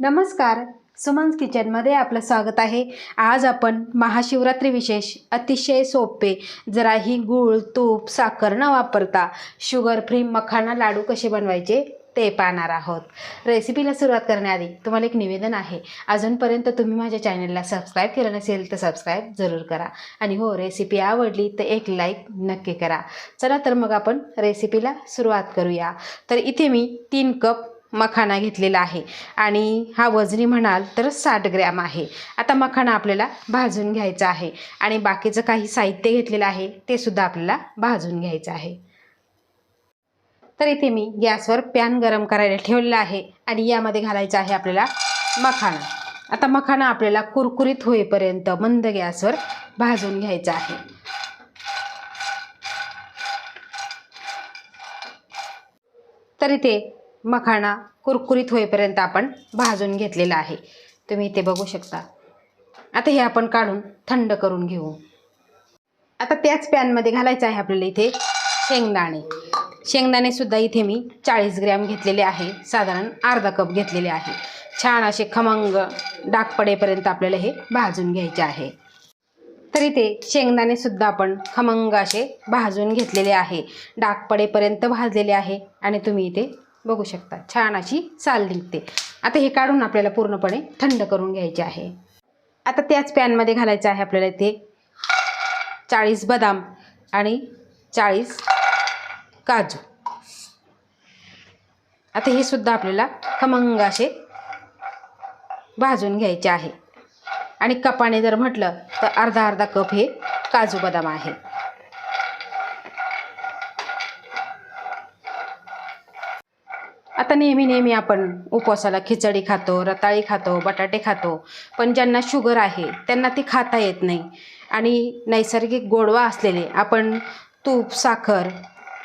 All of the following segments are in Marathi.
नमस्कार. सुमन्स किचनमध्ये आपलं स्वागत आहे. आज आपण महाशिवरात्री विशेष अतिशय सोपे, जराही गूळ, तूप, साखर न वापरता शुगर फ्री मखाना लाडू कसे बनवायचे ते पाहणार आहोत. रेसिपीला सुरुवात करण्याआधी तुम्हाला एक निवेदन आहे. अजूनपर्यंत तुम्ही माझ्या चॅनलला सबस्क्राईब केलं नसेल तर सबस्क्राईब जरूर करा. आणि हो, रेसिपी आवडली तर एक लाईक नक्की करा. चला तर मग आपण रेसिपीला सुरुवात करूया. तर इथे मी 3 कप मखाना घेतलेला आहे आणि हा वजनी म्हणाल तर 60 ग्रॅम आहे. आता मखाना आपल्याला भाजून घ्यायचा आहे आणि बाकीचं काही साहित्य घेतलेलं आहे ते सुद्धा आपल्याला भाजून घ्यायचं आहे. तर इथे मी गॅसवर पॅन गरम करायला ठेवलेला आहे आणि यामध्ये घालायचं आहे आपल्याला मखाना. आता मखाना आपल्याला कुरकुरीत होईपर्यंत मंद गॅसवर भाजून घ्यायचा आहे. तर इथे मखाना कुरकुरीत होईपर्यंत आपण भाजून घेतलेला आहे. तुम्ही इथे बघू शकता. आता हे आपण काढून थंड करून घेऊ. आता त्याच पॅनमध्ये घालायचं आहे आपल्याला इथे शेंगदाणे. शेंगदाणे सुद्धा इथे मी 40 ग्रॅम घेतलेले आहे. साधारण अर्धा कप घेतलेले आहे. छान असे खमंग डाग पडेपर्यंत आपल्याला हे भाजून घ्यायचे आहे. तर इथे शेंगदाणे सुद्धा आपण खमंग असे भाजून घेतलेले आहे. डाग पडेपर्यंत भाजलेले आहे आणि तुम्ही इथे बघू शकता छान अशी साल निघते. आता हे काढून आपल्याला पूर्णपणे थंड करून घ्यायचे आहे. आता त्याच पॅनमध्ये घालायचं आहे आपल्याला इथे 40 बदाम आणि 40 काजू. आता हे सुद्धा आपल्याला खमंग असे भाजून घ्यायचे आहे. आणि कपाने जर म्हटलं तर अर्धा अर्धा कप हे काजू बदाम आहे. आता नेहमी आपण उपवासाला खिचडी खातो, रताळी खातो, बटाटे खातो, पण ज्यांना शुगर आहे त्यांना ती खाता येत नाही. आणि नैसर्गिक गोडवा असलेले आपण तूप, साखर,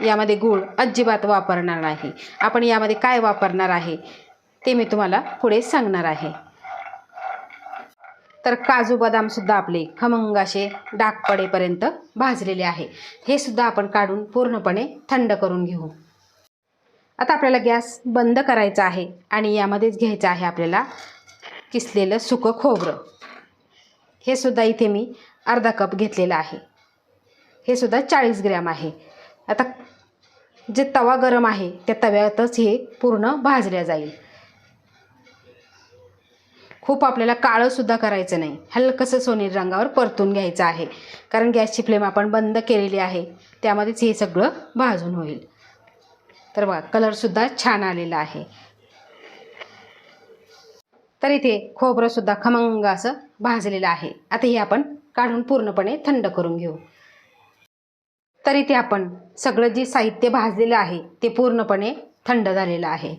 यामध्ये गूळ अजिबात वापरणार नाही. आपण यामध्ये काय वापरणार आहे ते मी तुम्हाला पुढे सांगणार आहे. तर काजू बदामसुद्धा आपले खमंग असे डाग पडेपर्यंत भाजलेले आहे. हे सुद्धा आपण काढून पूर्णपणे थंड करून घेऊ. आता आपल्याला गॅस बंद करायचा आहे आणि यामध्येच घ्यायचं आहे आपल्याला किसलेलं सुकं खोबरं. हे सुद्धा इथे मी अर्धा कप घेतलेलं आहे. हे सुद्धा 40 ग्रॅम आहे. आता जे तवा गरम आहे त्या तव्यातच हे पूर्ण भाजल्या जाईल. खूप आपल्याला काळंसुद्धा करायचं नाही, हलकंसं सोनेरी रंगावर परतून घ्यायचं आहे. कारण गॅसची फ्लेम आपण बंद केलेली आहे, त्यामध्येच हे सगळं भाजून होईल. तर बघा कलरसुद्धा छान आलेला आहे. तर इथे खोबरंसुद्धा खमंग असं भाजलेलं आहे. आता हे आपण काढून पूर्णपणे थंड करून घेऊ. तर इथे आपण सगळं जे साहित्य भाजलेलं आहे ते पूर्णपणे थंड झालेलं आहे.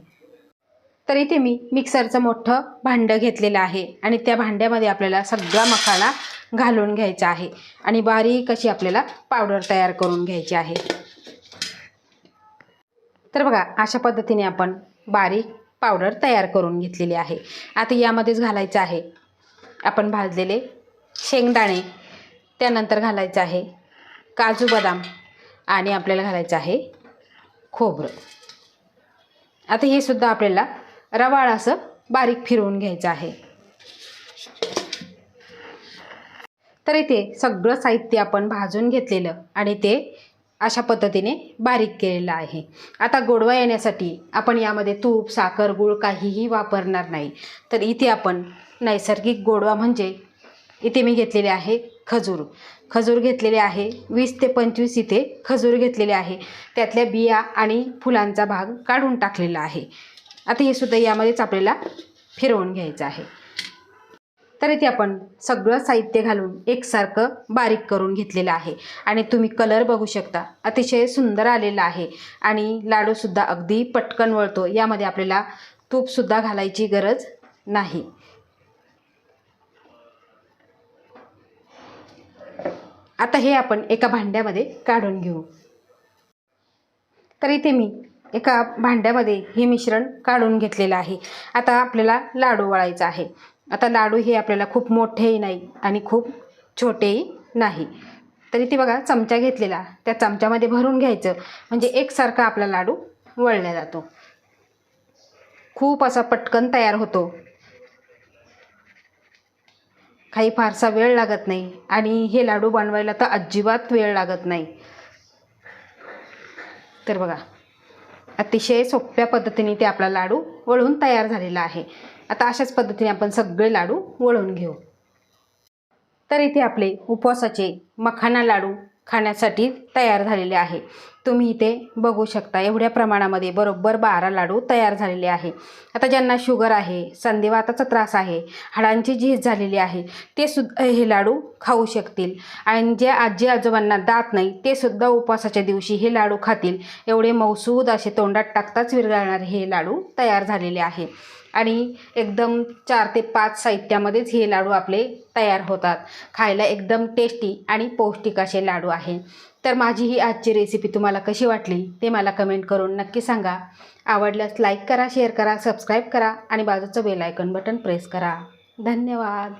तर इथे मी मिक्सरचं मोठं भांडं घेतलेलं आहे आणि त्या भांड्यामध्ये आपल्याला सगळा मखाना घालून घ्यायचा आहे आणि बारीक अशी आपल्याला पावडर तयार करून घ्यायची आहे. तर बघा अशा पद्धतीने आपण बारीक पावडर तयार करून घेतलेली आहे. आता यामध्येच घालायचं आहे आपण भाजलेले शेंगदाणे, त्यानंतर घालायचं आहे काजू बदाम आणि आपल्याला घालायचं आहे खोबरं. आता हे सुद्धा आपल्याला रवाळ असं बारीक फिरवून घ्यायचं आहे. तर इथे सगळं साहित्य आपण भाजून घेतलेलं आणि ते अशा पद्धतीने बारीक केलेलं आहे. आता गोडवा येण्यासाठी आपण यामध्ये तूप, साखर, गूळ काहीही वापरणार नाही. तर इथे आपण नैसर्गिक गोडवा म्हणजे इथे मी घेतलेले आहे खजूर घेतलेले आहे. 20 ते 25 इथे खजूर घेतलेले आहे. त्यातल्या बिया आणि फुलांचा भाग काढून टाकलेला आहे. आता हे सुद्धा यामध्येच आपल्याला फिरवून घ्यायचं आहे. तर इथे आपण सगळं साहित्य घालून एकसारखं बारीक करून घेतलेलं आहे आणि तुम्ही कलर बघू शकता, अतिशय सुंदर आलेला आहे आणि लाडूसुद्धा अगदी पटकन वळतो. यामध्ये आपल्याला तूपसुद्धा घालायची गरज नाही. आता हे आपण एका भांड्यामध्ये काढून घेऊ. तर इथे मी एका भांड्यामध्ये हे मिश्रण काढून घेतलेलं आहे. आता आपल्याला लाडू वळायचा आहे. आता लाडू हे आपल्याला खूप मोठेही नाही आणि खूप छोटेही नाही. तर इथे बघा चमचा घेतलेला, त्या चमच्यामध्ये भरून घ्यायचं म्हणजे एकसारखा आपला लाडू वळला जातो. खूप असा पटकन तयार होतो काही फारसा वेळ लागत नाही आणि हे लाडू बनवायला तर अजिबात वेळ लागत नाही. तर बघा, अतिशय सोप्या पद्धतीने ते आपला लाडू वळून तयार झालेला आहे. आता अशाच पद्धतीने आपण सगळे लाडू वळून घेऊ. तर इथे आपले उपवासाचे मखाना लाडू खाण्यासाठी तयार झालेले आहे. तुम्ही इथे बघू शकता एवढ्या प्रमाणामध्ये बरोबर 12 लाडू तयार झालेले आहे. आता ज्यांना शुगर आहे, संधिवाताचा त्रास आहे, हाडांची झीज झालेली आहे, ते सुद्धा हे लाडू खाऊ शकतील. आणि जे आजी आजोबांना दात नाही ते सुद्धा उपवासाच्या दिवशी हे लाडू खातील. एवढे मौसूद असे तोंडात टाकताच विरघळणारे हे लाडू तयार झालेले आहे. आणि एकदम 4 ते 5 साहित्यामध्येच हे लाडू आपले तयार होतात. खायला एकदम टेस्टी आणि पौष्टिक असे लाडू आहे. तर माझी ही आजची रेसिपी तुम्हाला कशी वाटली ते मला कमेंट करून नक्की सांगा. आवडल्यास लाईक करा, शेअर करा, सबस्क्राईब करा आणि बाजूचं बेल आयकॉन बटन प्रेस करा. धन्यवाद.